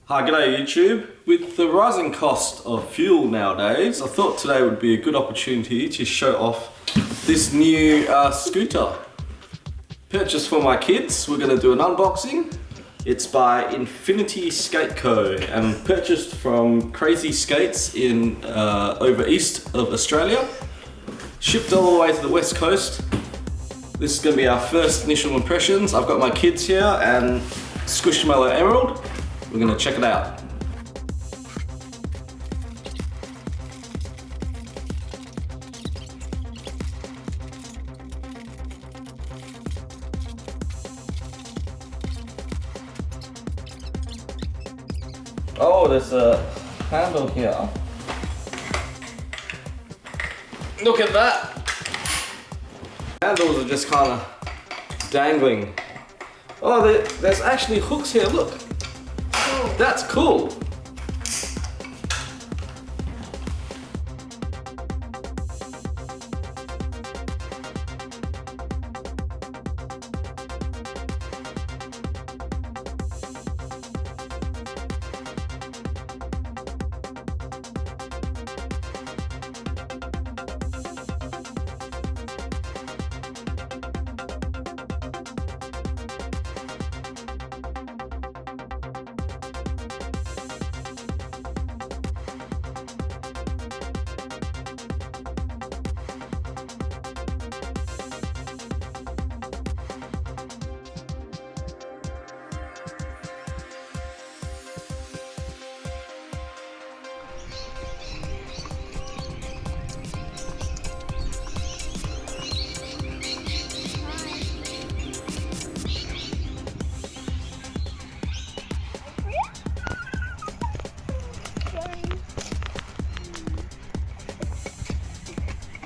Hi, g'day YouTube. With the rising cost of fuel nowadays, I thought today would be a good opportunity to show off this new scooter. Purchased for my kids. We're going to do an unboxing. It's by Infinity Skate Co. and purchased from Crazy Skates in over east of Australia. Shipped all the way to the west coast. This is going to be our first initial impressions. I've got my kids here and Squishmallow Emerald. We're going to check it out. Oh, there's a handle here. Look at that! Handles are just kind of dangling. Oh, there's actually hooks here, look. That's cool.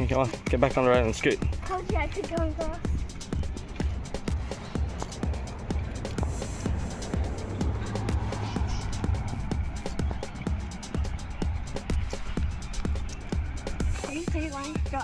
Come on, get back on the road and scoot. Told you I could go across. Are you saying one? Go.